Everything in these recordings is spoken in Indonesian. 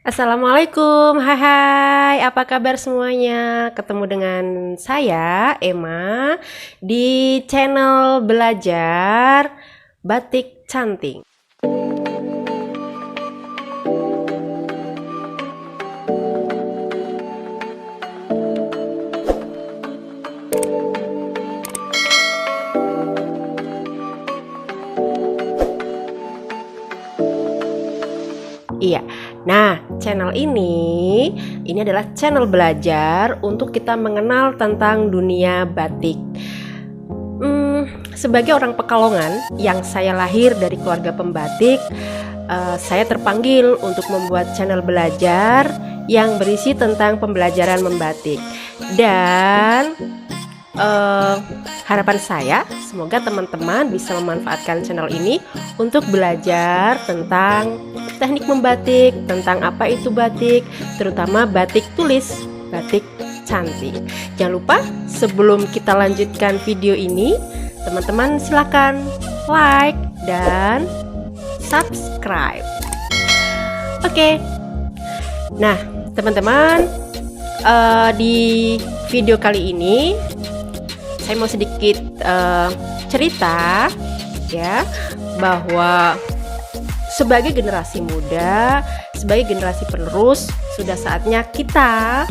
Assalamualaikum, hai, apa kabar semuanya? Ketemu dengan saya, Emma, di channel Belajar Batik Cantik. Iya, nah channel ini adalah channel belajar untuk kita mengenal tentang dunia batik. Sebagai orang Pekalongan yang saya lahir dari keluarga pembatik, saya terpanggil untuk membuat channel belajar yang berisi tentang pembelajaran membatik. Dan harapan saya semoga teman-teman bisa memanfaatkan channel ini untuk belajar tentang teknik membatik, tentang apa itu batik, terutama batik tulis, batik cantik. Jangan lupa sebelum kita lanjutkan video ini, teman-teman silakan like dan subscribe. Oke. Nah, teman-teman, di video kali ini saya mau sedikit cerita ya, bahwa sebagai generasi muda, sebagai generasi penerus, sudah saatnya kita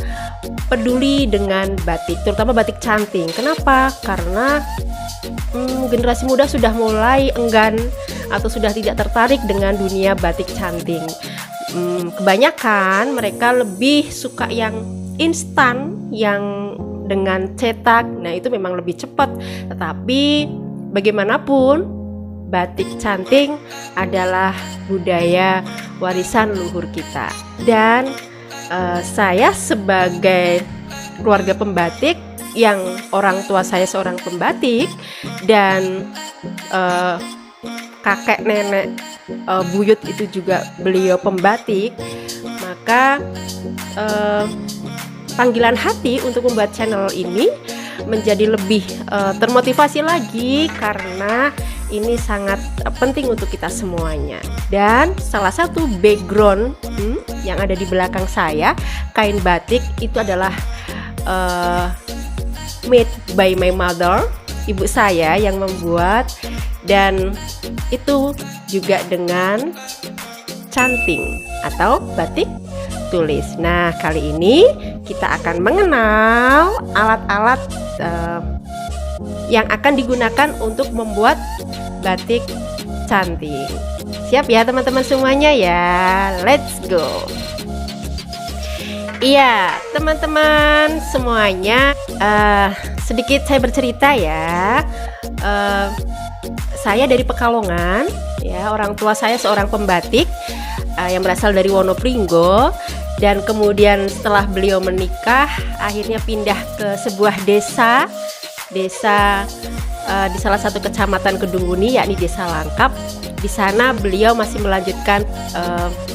peduli dengan batik, terutama batik canting. Kenapa? Karena generasi muda sudah mulai enggan atau sudah tidak tertarik dengan dunia batik canting. Kebanyakan mereka lebih suka yang instan, yang dengan cetak. Nah, itu memang lebih cepat. Tetapi bagaimanapun, batik canting adalah budaya warisan leluhur kita. Dan saya sebagai keluarga pembatik, yang orang tua saya seorang pembatik, dan kakek nenek buyut itu juga beliau pembatik, maka panggilan hati untuk membuat channel ini menjadi lebih termotivasi lagi, karena ini sangat penting untuk kita semuanya. Dan salah satu background yang ada di belakang saya, kain batik itu adalah made by my mother, ibu saya yang membuat, dan itu juga dengan canting atau batik tulis. Nah, kali ini kita akan mengenal alat-alat yang akan digunakan untuk membuat batik cantik. Siap ya teman-teman semuanya ya? Let's go. Iya, teman-teman semuanya, sedikit saya bercerita ya. Saya dari Pekalongan ya, orang tua saya seorang pembatik yang berasal dari Wonopringgo, dan kemudian setelah beliau menikah akhirnya pindah ke sebuah desa di salah satu kecamatan Kedunguni, yakni Desa Langkap. Di sana beliau masih melanjutkan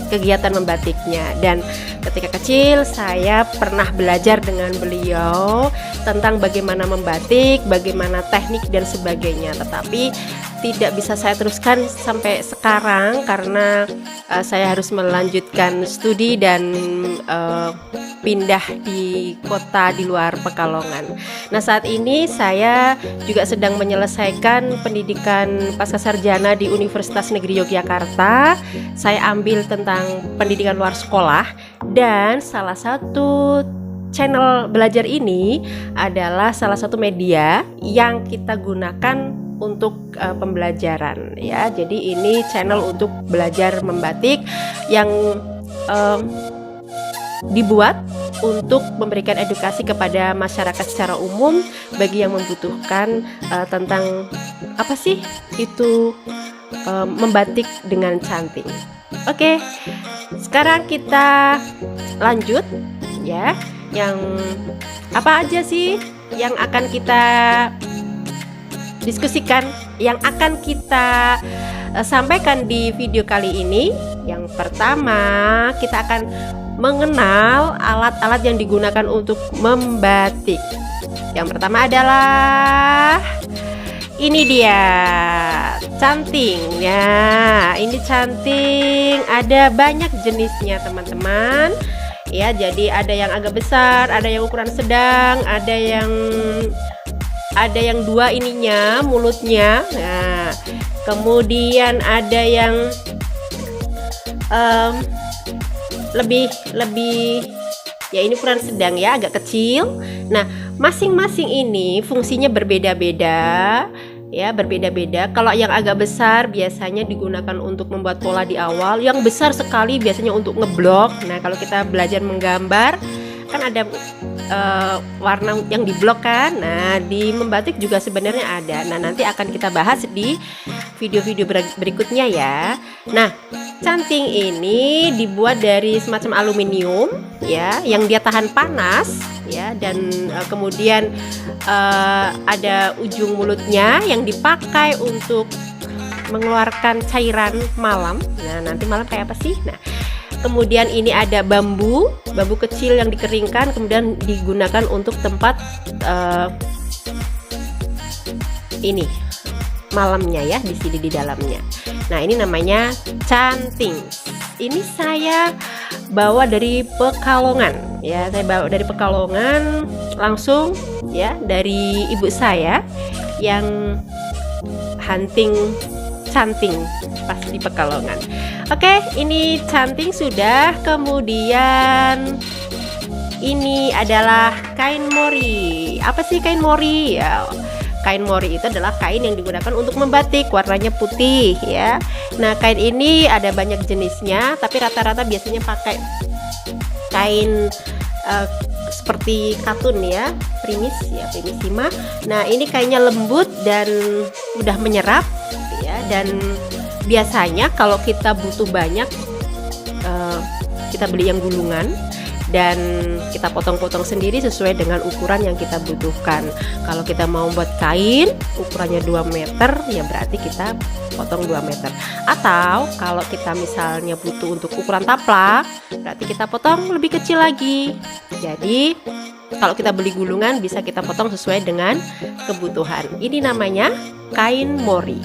kegiatan membatiknya, dan ketika kecil saya pernah belajar dengan beliau tentang bagaimana membatik, bagaimana teknik dan sebagainya. Tetapi tidak bisa saya teruskan sampai sekarang karena saya harus melanjutkan studi dan pindah di kota di luar Pekalongan. Nah, saat ini saya juga sedang menyelesaikan pendidikan pascasarjana di Universitas Negeri Yogyakarta. Saya ambil tentang pendidikan luar sekolah, dan salah satu channel belajar ini adalah salah satu media yang kita gunakan untuk pembelajaran ya. Jadi ini channel untuk belajar membatik yang dibuat untuk memberikan edukasi kepada masyarakat secara umum bagi yang membutuhkan tentang apa sih itu membatik dengan cantik. Oke, sekarang kita lanjut ya. Yang apa aja sih yang akan kita diskusikan, yang akan kita sampaikan di video kali ini? Yang pertama, kita akan mengenal alat-alat yang digunakan untuk membatik. Yang pertama adalah Ini dia canting ya, ini canting, ada banyak jenisnya teman-teman ya. Jadi ada yang agak besar, ada yang ukuran sedang, ada yang dua ininya mulutnya. Nah, kemudian ada yang lebih ya, ini ukuran sedang ya, agak kecil. Nah, masing-masing ini fungsinya berbeda-beda ya, berbeda-beda. Kalau yang agak besar biasanya digunakan untuk membuat pola di awal. Yang besar sekali biasanya untuk ngeblok. Nah, kalau kita belajar menggambar kan ada warna yang diblok kan. Nah, di membatik juga sebenarnya ada. Nah, nanti akan kita bahas di video-video berikutnya ya. Nah, canting ini dibuat dari semacam aluminium ya, yang dia tahan panas ya, dan kemudian ada ujung mulutnya yang dipakai untuk mengeluarkan cairan malam. Nah, nanti malam kayak apa sih? Nah, kemudian ini ada bambu kecil yang dikeringkan, kemudian digunakan untuk tempat ini malamnya ya, di sini di dalamnya. Nah, ini namanya canting. Ini saya bawa dari Pekalongan ya, saya bawa dari Pekalongan langsung ya, dari ibu saya yang hunting canting pas di Pekalongan. Oke, ini canting sudah. Kemudian ini adalah kain mori. Apa sih kain mori ya? Kain mori itu adalah kain yang digunakan untuk membatik, warnanya putih ya. Nah, kain ini ada banyak jenisnya, tapi rata-rata biasanya pakai kain seperti katun ya, primissima. Nah, ini kainnya lembut dan mudah menyerap ya, dan biasanya kalau kita butuh banyak kita beli yang gulungan dan kita potong-potong sendiri sesuai dengan ukuran yang kita butuhkan. Kalau kita mau buat kain ukurannya 2 meter ya berarti kita potong 2 meter. Atau kalau kita misalnya butuh untuk ukuran taplak, berarti kita potong lebih kecil lagi. Jadi kalau kita beli gulungan bisa kita potong sesuai dengan kebutuhan. Ini namanya kain mori.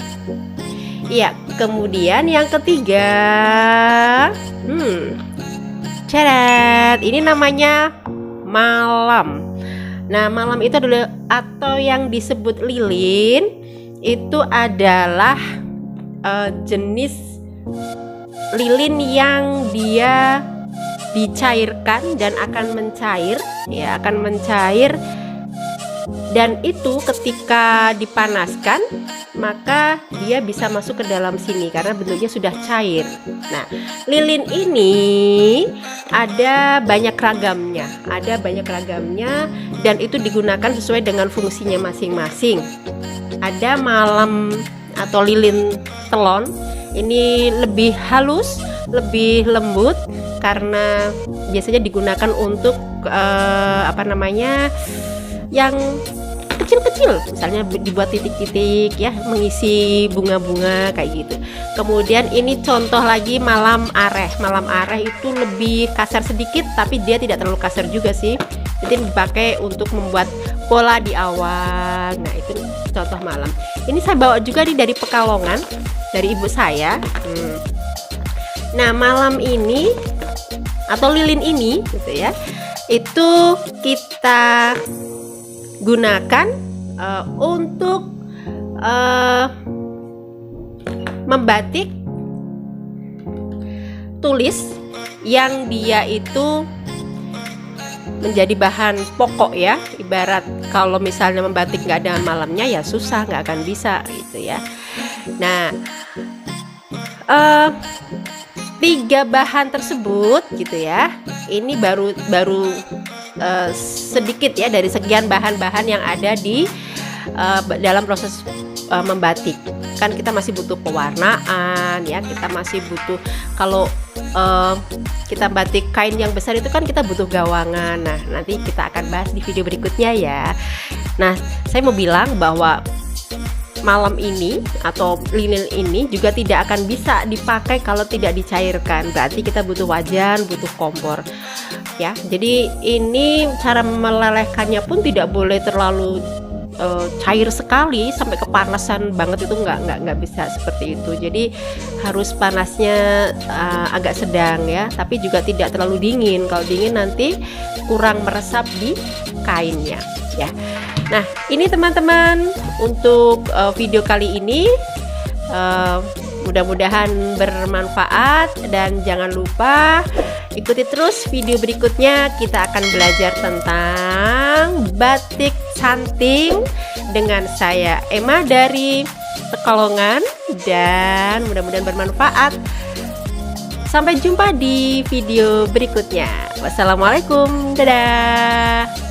Iya, kemudian yang ketiga, Ceret, ini namanya malam. Nah, malam itu adalah, atau yang disebut lilin, itu adalah jenis lilin yang dia dicairkan dan akan mencair ya, akan mencair, dan itu ketika dipanaskan maka dia bisa masuk ke dalam sini karena bentuknya sudah cair. Nah, lilin ini ada banyak ragamnya, dan itu digunakan sesuai dengan fungsinya masing-masing. Ada malam atau lilin telon, ini lebih halus, lebih lembut karena biasanya digunakan untuk yang kecil-kecil, misalnya dibuat titik-titik ya, mengisi bunga-bunga kayak gitu. Kemudian ini contoh lagi malam areh. Malam areh itu lebih kasar sedikit, tapi dia tidak terlalu kasar juga sih. Jadi dipakai untuk membuat pola di awal. Nah, itu contoh malam. Ini saya bawa juga nih dari Pekalongan, dari ibu saya. Nah, malam ini atau lilin ini gitu ya, itu kita gunakan untuk membatik tulis yang dia itu menjadi bahan pokok ya. Ibarat kalau misalnya membatik nggak ada malamnya ya susah, nggak akan bisa gitu ya. Nah, 3 bahan tersebut gitu ya, ini baru sedikit ya dari sekian bahan-bahan yang ada di dalam proses membatik. Kan kita masih butuh pewarnaan ya, kita masih butuh, kalau kita batik kain yang besar itu kan kita butuh gawangan. Nah, nanti kita akan bahas di video berikutnya ya. Nah, saya mau bilang bahwa malam ini atau lilin ini juga tidak akan bisa dipakai kalau tidak dicairkan. Berarti kita butuh wajan, butuh kompor ya. Jadi ini cara melelehkannya pun tidak boleh terlalu cair sekali sampai kepanasan banget, itu nggak bisa seperti itu. Jadi harus panasnya agak sedang ya, tapi juga tidak terlalu dingin. Kalau dingin nanti kurang meresap di kainnya ya. Nah, ini teman-teman untuk video kali ini, mudah-mudahan bermanfaat, dan jangan lupa ikuti terus video berikutnya. Kita akan belajar tentang batik canting dengan saya Emma dari Pekalongan, dan mudah-mudahan bermanfaat. Sampai jumpa di video berikutnya. Wassalamualaikum, dadah.